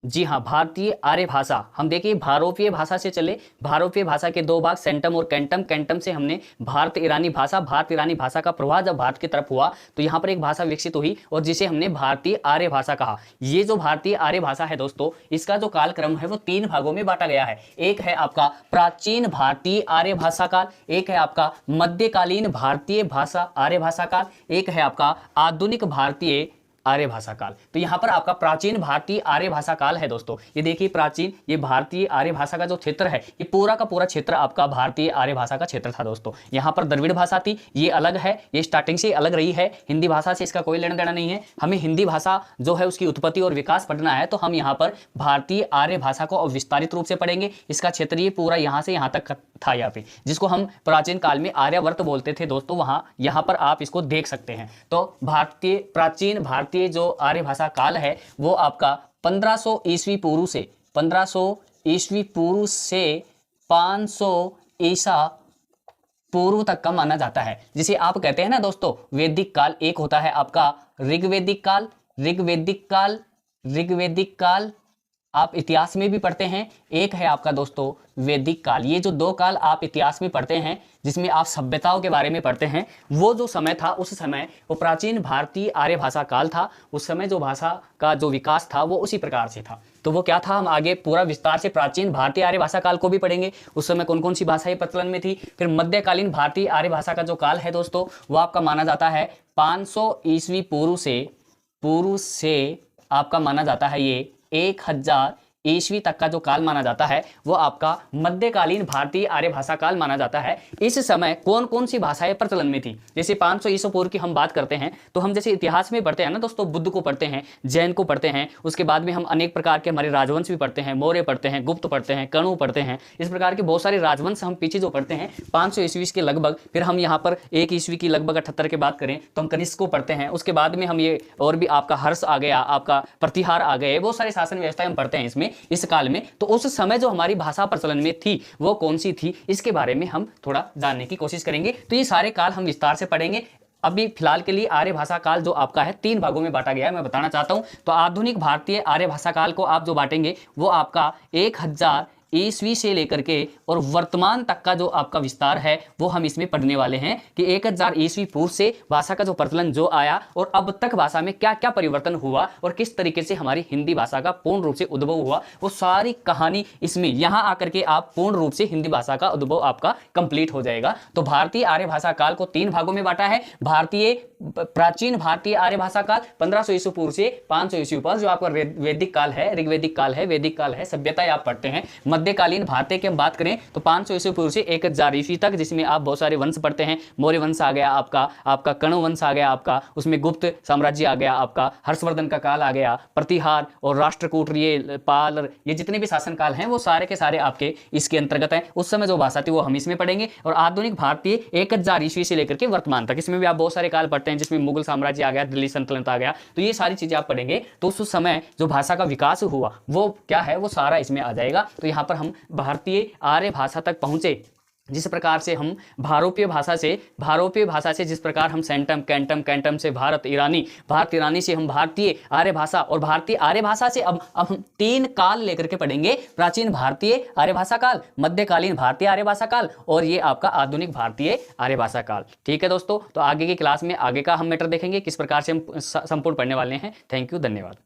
जी हाँ, भारतीय आर्य भाषा। हम देखिए भारोपीय भाषा से चले। भारोपीय भाषा के दो भाग, सेंटम और कैंटम। कैंटम से हमने भारत ईरानी भाषा, भारत ईरानी भाषा का प्रवाह जब भारत की तरफ हुआ तो यहाँ पर एक भाषा विकसित हुई और जिसे हमने भारतीय आर्य भाषा कहा। ये जो भारतीय आर्य भाषा है दोस्तों, इसका जो कालक्रम है वो 3 भागों में बांटा गया है। एक है आपका प्राचीन भारतीय आर्य भाषा काल, एक है आपका मध्यकालीन भारतीय भाषा आर्य भाषा काल, एक है आपका आधुनिक भारतीय आर्य भाषा काल। तो यहाँ पर आपका प्राचीन भारतीय आर्य भाषा काल है दोस्तों। ये देखिए प्राचीन, ये भारतीय आर्य भाषा का जो क्षेत्र है, ये पूरा का पूरा क्षेत्र आपका भारतीय आर्य भाषा का क्षेत्र था दोस्तों। यहाँ पर द्रविड़ भाषा थी, ये अलग है, ये स्टार्टिंग से अलग रही है। हिंदी भाषा से इसका कोई लेना देना नहीं है। हमें हिंदी भाषा जो है उसकी उत्पत्ति और विकास पढ़ना है तो हम यहाँ पर भारतीय आर्य भाषा को विस्तारित रूप से पढ़ेंगे। इसका क्षेत्र ये पूरा यहाँ से यहाँ तक था, यहाँ पे जिसको हम प्राचीन काल में आर्यावर्त बोलते थे दोस्तों। वहाँ यहाँ पर आप इसको देख सकते हैं। तो भारतीय प्राचीन भारतीय जो आर्य भाषा काल है वो आपका 1500 ईस्वी पूर्व से 1500 ईस्वी पूर्व से 500 ईसा पूर्व तक का माना जाता है। जिसे आप कहते हैं ना दोस्तों वैदिक काल। एक होता है आपका ऋग्वैदिक काल, ऋग्वैदिक काल आप इतिहास में भी पढ़ते हैं। एक है आपका दोस्तों वैदिक काल। ये जो दो काल आप इतिहास में पढ़ते हैं जिसमें आप सभ्यताओं के बारे में पढ़ते हैं, वो जो समय था उस समय वो प्राचीन भारतीय आर्य भाषा काल था। उस समय जो भाषा का जो विकास था वो उसी प्रकार से था। तो वो क्या था, हम आगे पूरा विस्तार से प्राचीन भारतीय आर्य भाषा काल को भी पढ़ेंगे। उस समय कौन कौन सी भाषाएं प्रचलन में थी। फिर मध्यकालीन भारतीय आर्य भाषा का जो काल है दोस्तों वो आपका माना जाता है 500 ईस्वी पूर्व से आपका माना जाता है ये 1000 ईस्वी तक का जो काल माना जाता है वो आपका मध्यकालीन भारतीय आर्य भाषा काल माना जाता है। इस समय कौन कौन सी भाषाएं प्रचलन में थी। जैसे 500 ईस्वी पूर्व की हम बात करते हैं तो हम जैसे इतिहास में पढ़ते हैं ना दोस्तों, बुद्ध को पढ़ते हैं, जैन को पढ़ते हैं, उसके बाद में हम अनेक प्रकार के हमारे राजवंश भी पढ़ते हैं, मौर्य पढ़ते हैं, गुप्त पढ़ते हैं, कणु पढ़ते हैं। इस प्रकार के बहुत सारे राजवंश हम पीछे जो पढ़ते हैं 500 ईस्वी के लगभग। फिर हम यहाँ पर 1 ईस्वी की लगभग 78 की बात करें तो हम कनिष्क को पढ़ते हैं। उसके बाद में हम ये और भी आपका हर्ष आ गया, आपका प्रतिहार आ गए, बहुत सारे शासन व्यवस्थाएं हम पढ़ते हैं इसमें इस काल में। तो उस समय जो हमारी भाषा प्रचलन में थी वो कौन सी थी, इसके बारे में हम थोड़ा जानने की कोशिश करेंगे। तो ये सारे काल हम विस्तार से पढ़ेंगे। अभी फिलहाल के लिए आर्य भाषा काल जो आपका है 3 भागों में बांटा गया है, मैं बताना चाहता हूं। तो आधुनिक भारतीय आर्य भाषा काल को आप जो बांटेंगे वो आपका 1000 ईस्वी से लेकर के और वर्तमान तक का जो आपका विस्तार है वो हम इसमें पढ़ने वाले हैं कि 1000 ईस्वी पूर्व से भाषा का जो प्रचलन जो आया और अब तक भाषा में क्या क्या परिवर्तन हुआ और किस तरीके से हमारी हिंदी भाषा का पूर्ण रूप से उद्भव हुआ, वो सारी कहानी इसमें यहाँ आकर के आप पूर्ण रूप से हिंदी भाषा का उद्भव आपका कंप्लीट हो जाएगा। तो भारतीय आर्य भाषा काल को 3 भागों में बांटा है। प्राचीन भारतीय आर्य भाषा काल 1500 ईस्वी पूर्व से 500 ईस्वी पूर्व जो आपका वैदिक काल है, ऋग्वैदिक काल है, वैदिक काल है, सभ्यताएं आप पढ़ते हैं। मध्यकालीन भारतीय की हम बात करें तो 500 ईस्वी पूर्व से 1000 ईस्वी तक, जिसमें आप बहुत सारे वंश पढ़ते हैं। मौर्य वंश आ गया आपका कणु वंश आ गया आपका, उसमें गुप्त साम्राज्य आ गया आपका, हर्षवर्धन का काल आ गया, प्रतिहार और राष्ट्रकूट, ये पाल, ये जितने भी शासन काल हैं वो सारे के सारे आपके इसके अंतर्गत हैं। उस समय जो भाषा थी वो हम इसमें पढ़ेंगे। और आधुनिक भारतीय 1000 ईस्वी से लेकर के वर्तमान तक, इसमें भी आप बहुत सारे काल पढ़ते हैं जिसमें मुगल साम्राज्य आ गया, दिल्ली सल्तनत आ गया। तो ये सारी चीजें आप पढ़ेंगे तो उस समय जो भाषा का विकास हुआ वो क्या है वो सारा इसमें आ जाएगा। तो यहाँ पर हम भारतीय आर्य भाषा तक पहुंचे। जिस प्रकार से हम भारोपीय भाषा से जिस प्रकार हम सेंटम, कैंटम से भारत ईरानी से हम भारतीय आर्य भाषा, और भारतीय आर्य भाषा से अब हम 3 काल लेकर के पढ़ेंगे। प्राचीन भारतीय आर्य भाषा काल, मध्यकालीन भारतीय आर्य भाषा काल और ये आपका आधुनिक भारतीय आर्य भाषा काल। ठीक है दोस्तों, तो आगे की क्लास में आगे का हम मैटर देखेंगे किस प्रकार से हम संपूर्ण पढ़ने वाले हैं। थैंक यू, धन्यवाद।